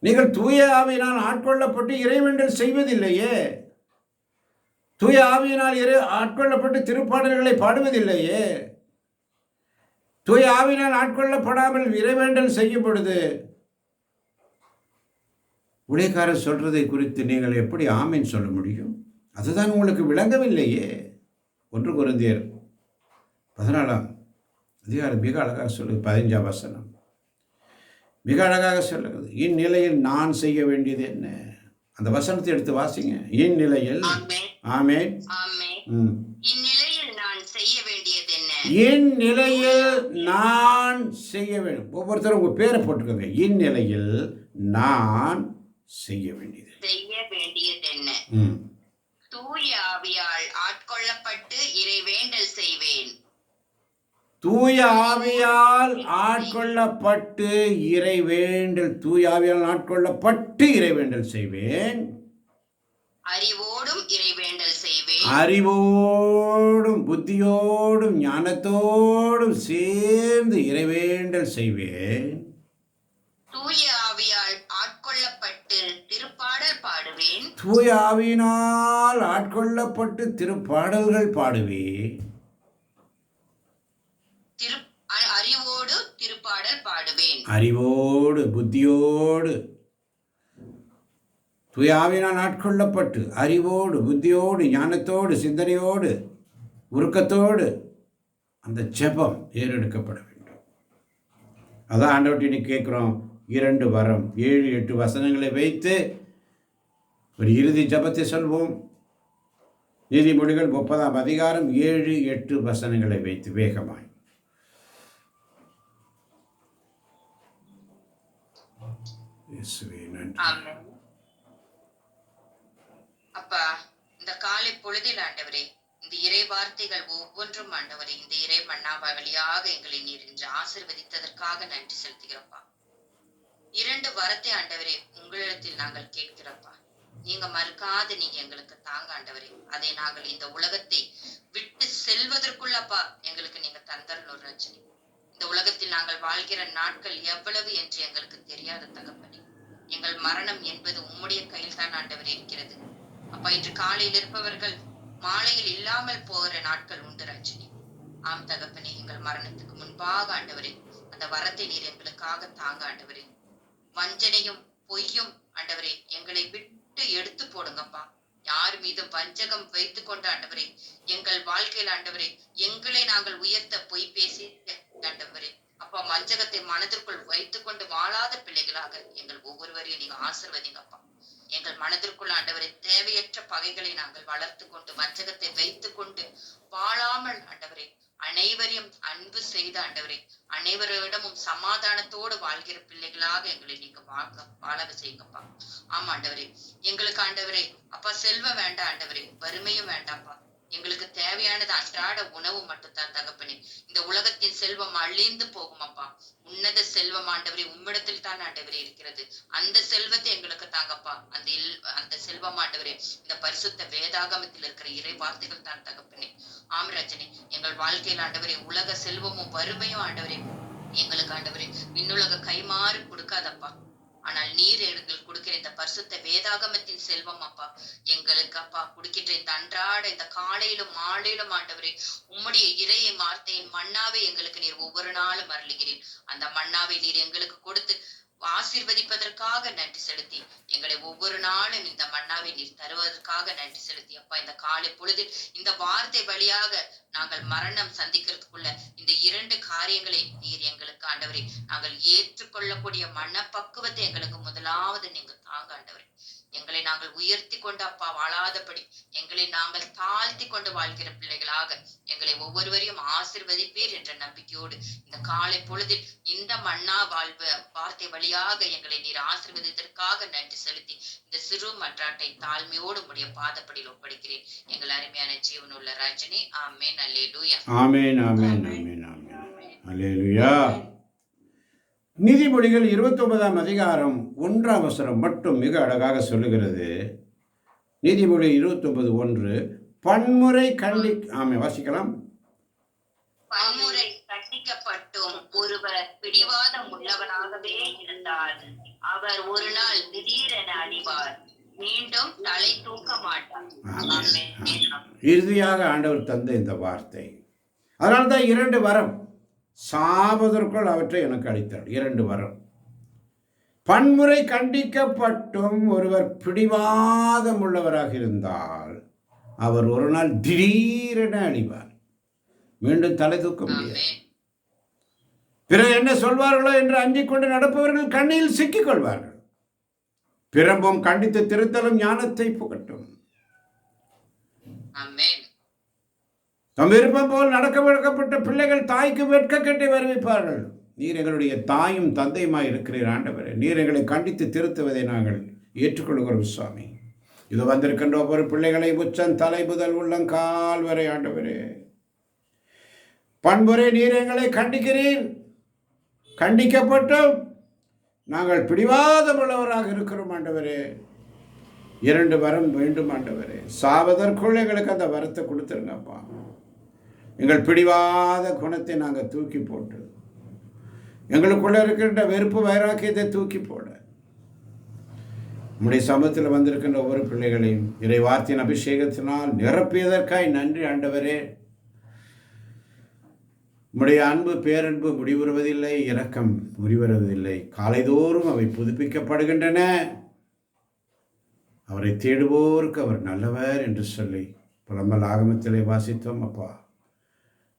நீங்கள் தூய ஆவியினால் ஆட்கொள்ளப்பட்டு இறைவேண்டல் செய்வதில்லையே. தூய ஆவியினால் ஆட்கொள்ளப்பட்டு திருப்பாடல்களை பாடுவதில்லையே. தூய ஆவியினால் ஆட்கொள்ளப்படாமல் இறைவேண்டல் செய்யும் பொழுது ஊழியக்காரர் சொல்றதை குறித்து நீங்கள் எப்படி ஆமீன் சொல்ல முடியும்? அதுதான் உங்களுக்கு விளங்கவில்லையே. 1 கொரிந்தியர் 14ஆம் அதிகாரம் மிக அழகாக சொல்லுது. 15ஆம் வசனம் மிக அழகாக சொல்லுகிறது. இந்நிலையில் நான் செய்ய வேண்டியது என்ன? அந்த வசனத்தை எடுத்து வாசிங்க. இந்நிலையில் ஆமென்.
இந்நிலையில் நான் செய்ய வேண்டியது என்ன?
இந்நிலையில் நான் செய்ய வேண்டும். ஒவ்வொருத்தரும் உங்க பேரை போட்டுக்கோங்க. இந்நிலையில் நான் செய்ய வேண்டியது
என்ன? தூய ஆவியால் ஆட்கொள்ளப்பட்டு இறைவேண்டல் செய்வேன்.
தூய ஆவியால் ஆட்கொள்ளப்பட்டு இறைவேண்டல். தூய ஆவியால் ஆட்கொள்ளப்பட்டு இறைவேண்டல் செய்வேன்.
அறிவோடும் இறைவேண்டல் செய்வேன்.
அறிவோடும் புத்தியோடும் ஞானத்தோடும் சேர்ந்து இறைவேண்டல் செய்வேன்.
தூய ஆவியால் ஆட்கொள்ளப்பட்டு திருப்பாடல் பாடுவேன்.
தூய ஆவியினால் ஆட்கொள்ளப்பட்டு திருப்பாடல்கள் பாடுவேன்.
அறிவோடு திருப்பாடல் பாடுவேன்.
அறிவோடு புத்தியோடு தூய ஆவியினால் ஆட்கொள்ளப்பட்டு அறிவோடு புத்தியோடு ஞானத்தோடு சிந்தனையோடு உருக்கத்தோடு அந்த ஜெபம் ஏறெடுக்கப்பட வேண்டும். அதான் ஆண்டவர்கிட்ட இன்னைக்கு கேட்குறோம். 2 வரம் 7-8 வசனங்களை வைத்து ஒரு இறுதி ஜெபத்தை சொல்வோம். நீதிமொழிகள் 30ஆம் அதிகாரம் 7-8 வசனங்களை வைத்து வேகமாய்.
அப்பா, இந்த காலை பொழுதில் ஆண்டவரே, இந்த இறை வார்த்தைகள் ஒவ்வொன்றும் ஆண்டவரே, இந்த இறை மன்னாவா வழியாக எங்களை நீர் இன்று ஆசீர்வதித்ததற்காக நன்றி செலுத்துகிறப்பா. 2 வரத்தை ஆண்டவரே உங்களிடத்தில் நாங்கள் கேட்கிறப்பா. நீங்க மறுக்காது நீங்க எங்களுக்கு தாங்க ஆண்டவரே. அதை நாங்கள் இந்த உலகத்தை விட்டு செல்வதற்குள்ளப்பா எங்களுக்கு நீங்க தந்தரணும் ஒரு ரட்சணி. இந்த உலகத்தில் நாங்கள் வாழ்கிற நாட்கள் எவ்வளவு என்று எங்களுக்கு தெரியாத தகப்பனே, எங்கள் மரணம் என்பது உம்முடைய கையில் தான் ஆண்டவர் இருக்கிறது. அப்பா, இன்று காலையில் இருப்பவர்கள் மாலையில் இல்லாமல் போகிற நாட்கள் உண்டு ரட்சணி. ஆம் தகப்பனே, எங்கள் மரணத்துக்கு முன்பாக ஆண்டவரே அந்த வரத்தை நீர் எங்களுக்காக தாங்க ஆண்டவரே. வஞ்சனையும் பொய்யும் ஆண்டவரே எங்களை விட்டு எடுத்து போடுங்கப்பா. யார் மீது வஞ்சகம் வைத்துக் கொண்ட ஆண்டவரே எங்கள் வாழ்க்கையில் ஆண்டவரே எங்களை நாங்கள் உயர்த்த பொய் பேசி ஆண்டவரே அப்பா, வஞ்சகத்தை மனதிற்குள் வைத்துக் கொண்டு வாழாத பிள்ளைகளாக எங்கள் ஒவ்வொருவரையும் நீங்க ஆசீர்வதிங்கப்பா. எங்கள் மனதிற்குள் ஆண்டவரை தேவையற்ற பகைகளை நாங்கள் வளர்த்து கொண்டு வஞ்சகத்தை வைத்துக் கொண்டு வாழாமல் ஆண்டவரே அனைவரையும் அன்பு செய்த ஆண்டவரே அனைவரிடமும் சமாதானத்தோடு வாழ்கிற பிள்ளைகளாக எங்களை நீங்க வாழ செய்யுங்கப்பா. ஆமா ஆண்டவரே, எங்களுக்கு ஆண்டவரே அப்பா செல்வம் வேண்டாம் ஆண்டவரே, வறுமையும் வேண்டாம்ப்பா. எங்களுக்கு தேவையானது அன்றாட உணவு மட்டும்தான் தகப்பனே. இந்த உலகத்தின் செல்வம் அழிந்து போகும் அப்பா. உன்னத செல்வம் ஆண்டவரே உம்மிடத்தில் தான் ஆண்டவரே இருக்கிறது. அந்த செல்வத்தை எங்களுக்கு தாங்கப்பா. அந்த செல்வம் ஆண்டவரே இந்த பரிசுத்த வேதாகமத்தில் இருக்கிற இறை வார்த்தைகள் தான் தகப்பனே. ஆம் ரஜனி, எங்கள் வாழ்க்கையில் ஆண்டவரே உலக செல்வமும் வறுமையும் ஆண்டவரே எங்களுக்கு ஆண்டவரே விண்ணுலக கைமாறு கொடுக்காதப்பா. ஆனால் நீர் எங்களுக்கு கொடுக்கிற இந்த பரிசுத்த வேதாகமத்தின் செல்வம் அப்பா எங்களுக்கு அப்பா கொடுக்கின்ற இந்த அன்றாட இந்த காலையிலும் மாலையிலும் ஆண்டவரே உம்முடைய இறையை வார்த்தையின் மன்னாவை எங்களுக்கு நீர் ஒவ்வொரு நாளும் அருளுகிறீர். அந்த மன்னாவை நீர் எங்களுக்கு கொடுத்து ஆசீர்வதிப்பதற்காக நன்றி செலுத்தி எங்களை ஒவ்வொரு நாளும் இந்த மன்னாவை நீர் தருவதற்காக நன்றி செலுத்தி அப்பா, இந்த காலை பொழுதில் இந்த வார்த்தை வழியாக நாங்கள் மரணம் சந்திக்கிறதுக்குள்ள இந்த 2 காரியங்களை நீர் எங்களுக்கு ஆண்டவரே நாங்கள் ஏற்றுக்கொள்ளக்கூடிய மனப்பக்குவத்தை எங்களுக்கு முதலாவது நீங்க தாங்க ஆண்டவரே. எங்களை நாங்கள் உயர்த்தி கொண்டு அப்பா வாழாதபடி எங்களை நாங்கள் தாழ்த்தி கொண்டு வாழ்கிற பிள்ளைகளாக எங்களை ஒவ்வொருவரையும் ஆசீர்வதிப்பீர் என்ற நம்பிக்கையோடு இந்த காலை பொழுதில் இந்த மன்னா வார்த்தை வழியாக எங்களை நீர் ஆசீர்வதித்ததற்காக நன்றி செலுத்தி இந்த சிறு மன்றாட்டை தாழ்மையோடு உடைய பாதப்படியில் ஒப்படைக்கிறேன் எங்கள் அருமையான ஜீவனுள்ள ராஜனே. ஆமென். அல்லேலூயா.
ஆமென். ஆமென். ஆமென். ஆமென். அல்லேலூயா. நீதிமொழிகள் 29ஆம் அதிகாரம் 1ஆம் வசனம் மட்டும் மிக அழகாக சொல்லுகிறது. நீதிமொழி 29:1 பன்முறை வாசிக்கலாம்.
பன்முறை கண்டிக்கப்பட்டும் ஒருவர் பிடிவாதம் உள்ளவனாகவே இருந்தால் அவர் ஒரு நாள் திடீரென அழிவார், மீண்டும் தலை தூக்க மாட்டார்.
இறுதியாக ஆண்டவர் தந்த இந்த வார்த்தை. அதனால்தான் 2 வரம் சாவதற்குள் அவற்றை எனக்கு அளித்தார். 2 வரம். பன்முறை கண்டிக்கப்பட்டும் ஒருவர் பிடிவாதம் உள்ளவராக இருந்தால் அவர் ஒரு நாள் திடீரென அழிவார், மீண்டும் தலை தூக்க முடியாது. பிறர் என்ன சொல்வார்களோ என்று அஞ்சிக் கொண்டு நடப்பவர்கள் கண்ணியில் சிக்கிக் கொள்வார்கள். பிறம்பும் கண்டித்து திருத்தலும் ஞானத்தை புகட்டும். தம் விருப்பம் போல் நடக்க வழக்கப்பட்ட பிள்ளைகள் தாய்க்கு வெட்கக்கட்டை வருவிப்பார்கள். நீர் எங்களுடைய தாயும் தந்தையுமாய் இருக்கிறீர் ஆண்டவரே. நீர் எங்களை கண்டித்து திருத்துவதை நாங்கள் ஏற்றுக்கொள்கிறோம் சுவாமி. இது வந்திருக்கின்ற ஒவ்வொரு பிள்ளைகளை உச்சன் தலை முதல் உள்ளங்கால் வரை ஆண்டவரே பன்முறை நீர் எங்களை கண்டிக்கிறீர். கண்டிக்கப்பட்டும் நாங்கள் பிடிவாதம் உள்ளவராக இருக்கிறோம் ஆண்டவரே. 2 வரம் வேண்டும் ஆண்டவரே. சாவதற்குள் எங்களுக்கு அந்த வரத்தை கொடுத்துருங்கப்பா. எங்கள் பிடிவாத குணத்தை நாங்கள் தூக்கி போட்டு எங்களுக்குள்ள இருக்கின்ற வெறுப்பு வைராக்கியத்தை தூக்கி போட நம்முடைய சமூகத்தில் வந்திருக்கின்ற ஒவ்வொரு பிள்ளைகளையும் இறை வார்த்தையின் அபிஷேகத்தினால் நிரப்பியதற்காய் நன்றி ஆண்டவரே. உம்முடைய அன்பு பேரன்பு முடிவுறுவதில்லை, இரக்கம் முடிவருவதில்லை. காலைதோறும் அவை புதுப்பிக்கப்படுகின்றன. அவரை தேடுவோருக்கு அவர் நல்லவர் என்று சொல்லி புலம்பல் ஆகமத்திலே வாசித்தோம் அப்பா.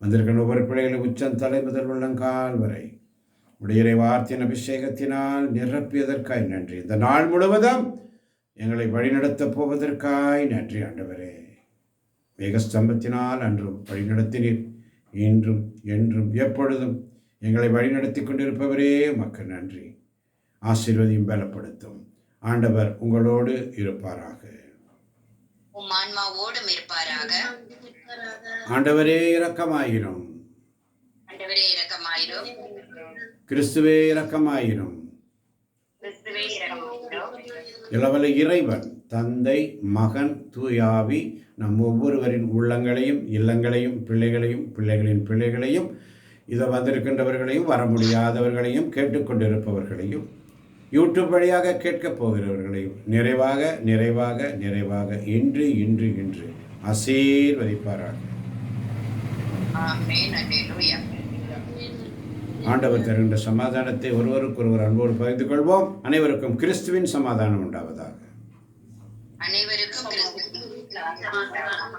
வந்திருக்கின்ற ஒவ்வொரு பிள்ளைகளும் உச்சம் தலை முதல் உள்ளங்கால் வரை உடைய வார்த்தையின் அபிஷேகத்தினால் நிரப்பியதற்காய் நன்றி. இந்த நாள் முழுவதும் எங்களை வழிநடத்தப் போவதற்காய் நன்றி ஆண்டவரே. மேகஸ்தம்பத்தினால் அன்றும் வழிநடத்தினீர், இன்றும் என்றும் எப்பொழுதும் எங்களை வழிநடத்தி கொண்டிருப்பவரே உமக்கு நன்றி. ஆசீர்வதியும் பலப்படுத்தும். ஆண்டவர் உங்களோடு இருப்பாராக.
ஆன்மாவோடும் இருப்பாராக.
ஆண்டவரே இரக்கமாயிரும்.
ஆண்டவரே இரக்கமாயிரும்.
கிறிஸ்துவே இரக்கமாயிரும்.
கிறிஸ்துவே இரக்கமாயிரும்.
இளவல இறைவன் தந்தை மகன் தூயாவி நம் ஒவ்வொருவரின் உள்ளங்களையும் இல்லங்களையும் பிள்ளைகளையும் பிள்ளைகளின் பிள்ளைகளையும் இதை வந்திருக்கின்றவர்களையும் வர முடியாதவர்களையும் கேட்டுக்கொண்டிருப்பவர்களையும் யூடியூப் வழியாக கேட்கப் போகிறவர்களையும் நிறைவாக நிறைவாக நிறைவாக இன்று இன்று இன்று ஆசீர்வதிப்பாராக.
ஆமென். அல்லேலூயா.
ஆண்டவர் தருகின்ற சமாதானத்தை ஒருவருக்கொருவர் அன்போடு பகிர்ந்து கொள்வோம். அனைவருக்கும் கிறிஸ்துவின் சமாதானம் உண்டாவதாக.
அனைவருக்கும் கிறிஸ்துவின் சமாதானம்.